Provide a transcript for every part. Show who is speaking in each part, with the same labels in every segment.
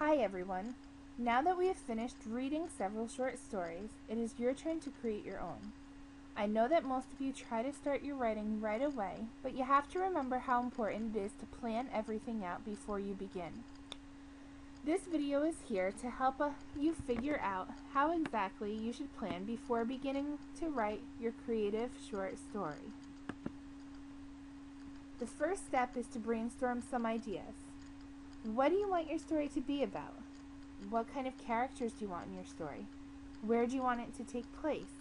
Speaker 1: Hi everyone. Now that we have finished reading several short stories, it is your turn to create your own. I know that most of you try to start your writing right away, but you have to remember how important it is to plan everything out before you begin. This video is here to help you figure out how exactly you should plan before beginning to write your creative short story. The first step is to brainstorm some ideas. What do you want your story to be about? What kind of characters do you want in your story? Where do you want it to take place?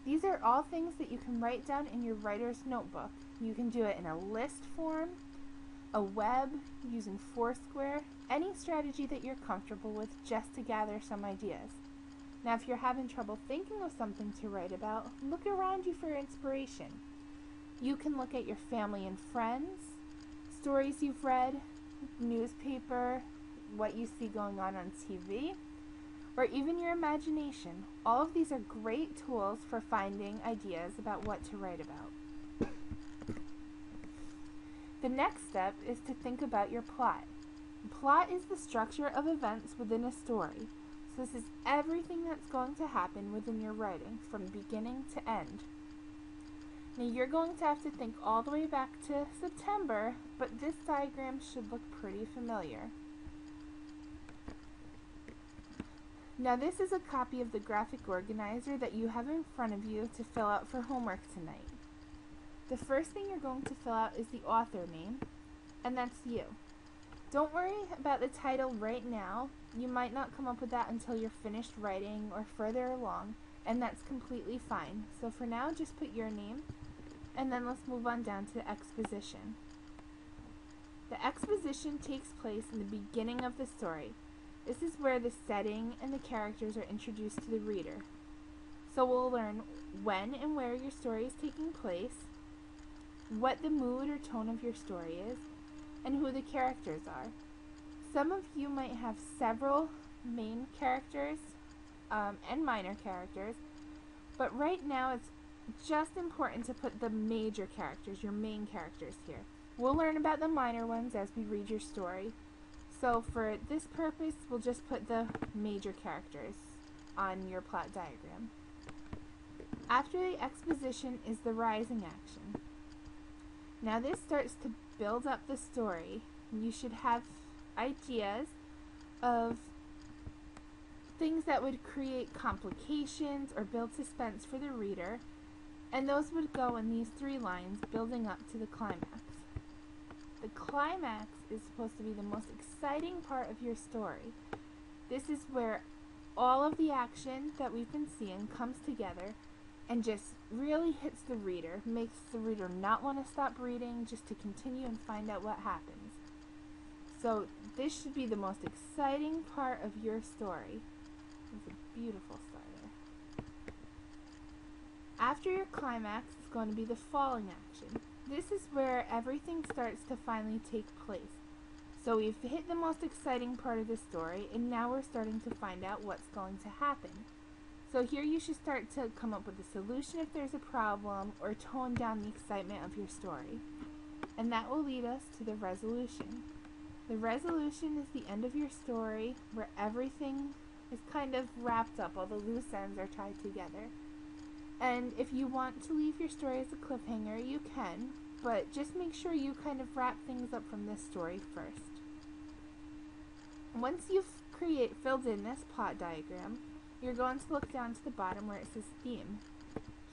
Speaker 1: These are all things that you can write down in your writer's notebook. You can do it in a list form, a web, using Foursquare, any strategy that you're comfortable with just to gather some ideas. Now, if you're having trouble thinking of something to write about, look around you for inspiration. You can look at your family and friends, stories you've read, newspaper, what you see going on TV, or even your imagination. All of these are great tools for finding ideas about what to write about. The next step is to think about your plot. Plot is the structure of events within a story. So this is everything that's going to happen within your writing from beginning to end. Now you're going to have to think all the way back to September, but this diagram should look pretty familiar. Now this is a copy of the graphic organizer that you have in front of you to fill out for homework tonight. The first thing you're going to fill out is the author name, and that's you. Don't worry about the title right now. You might not come up with that until you're finished writing or further along, and that's completely fine. So for now, just put your name, and then let's move on down to the exposition. The exposition takes place in the beginning of the story. This is where the setting and the characters are introduced to the reader. So we'll learn when and where your story is taking place, what the mood or tone of your story is, and who the characters are. Some of you might have several main characters and minor characters, but right now it's just important to put the major characters, your main characters here. We'll learn about the minor ones as we read your story. So for this purpose, we'll just put the major characters on your plot diagram. After the exposition is the rising action. Now this starts to build up the story. You should have ideas of things that would create complications or build suspense for the reader, and those would go in these 3 lines building up to the climax. The climax is supposed to be the most exciting part of your story. This is where all of the action that we've been seeing comes together and just really hits the reader, makes the reader not want to stop reading, just to continue and find out what happens. So this should be the most exciting part of your story. It's a beautiful starter. After your climax is going to be the falling action. This is where everything starts to finally take place. So we've hit the most exciting part of the story, and now we're starting to find out what's going to happen. So here you should start to come up with a solution if there's a problem, or tone down the excitement of your story. And that will lead us to the resolution. The resolution is the end of your story, where everything is kind of wrapped up, all the loose ends are tied together. And if you want to leave your story as a cliffhanger, you can, but just make sure you kind of wrap things up from this story first. Once you've filled in this plot diagram, you're going to look down to the bottom where it says theme.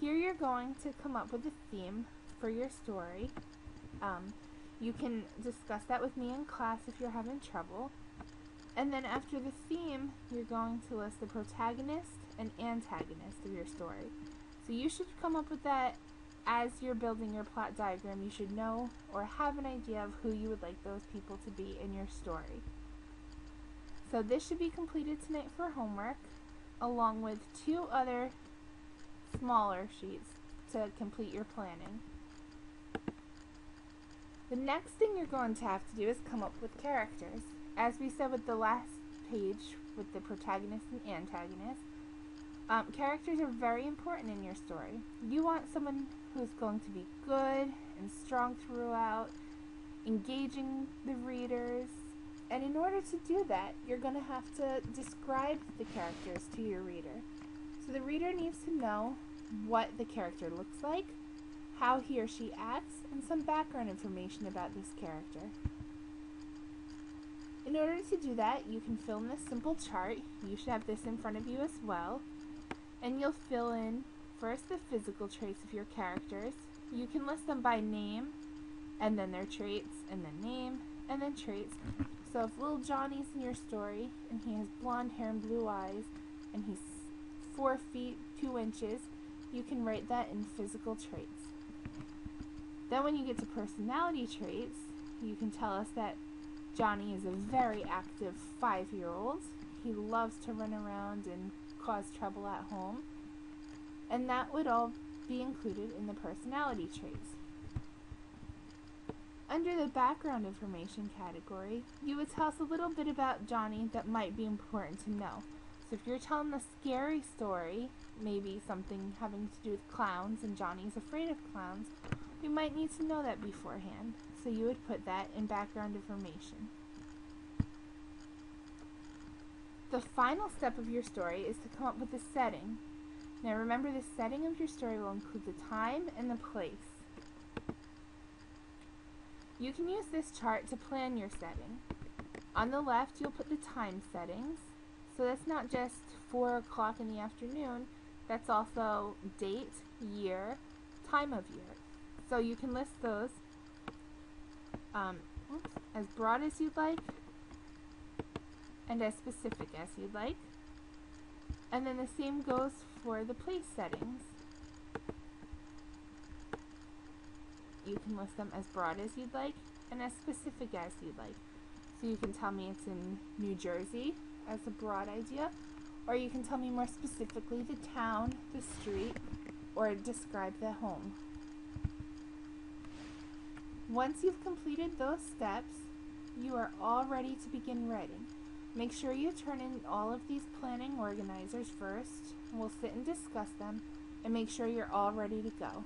Speaker 1: Here you're going to come up with a theme for your story. You can discuss that with me in class if you're having trouble. And then after the theme, you're going to list the protagonist and antagonist of your story. So you should come up with that as you're building your plot diagram. You should know or have an idea of who you would like those people to be in your story. So this should be completed tonight for homework, along with 2 other smaller sheets to complete your planning. The next thing you're going to have to do is come up with characters. As we said with the last page with the protagonist and antagonist, characters are very important in your story. You want someone who's going to be good and strong throughout, engaging the readers, And in order to do that, you're going to have to describe the characters to your reader. So the reader needs to know what the character looks like, how he or she acts, and some background information about this character. In order to do that, you can fill in this simple chart. You should have this in front of you as well. And you'll fill in first the physical traits of your characters. You can list them by name, and then their traits, and then name, and then traits. So if little Johnny's in your story, and he has blonde hair and blue eyes, and he's 4 feet 2 inches, you can write that in physical traits. Then when you get to personality traits, you can tell us that Johnny is a very active 5-year-old. He loves to run around and cause trouble at home. And that would all be included in the personality traits. Under the background information category, you would tell us a little bit about Johnny that might be important to know. So if you're telling a scary story, maybe something having to do with clowns and Johnny's afraid of clowns, we might need to know that beforehand. So you would put that in background information. The final step of your story is to come up with a setting. Now remember, the setting of your story will include the time and the place. You can use this chart to plan your setting. On the left, you'll put the time settings. So that's not just 4 o'clock in the afternoon, that's also date, year, time of year. So you can list those as broad as you'd like and as specific as you'd like. And then the same goes for the place settings. You can list them as broad as you'd like and as specific as you'd like. So you can tell me it's in New Jersey as a broad idea, or you can tell me more specifically the town, the street, or describe the home. Once you've completed those steps, you are all ready to begin writing. Make sure you turn in all of these planning organizers first. We'll sit and discuss them and make sure you're all ready to go.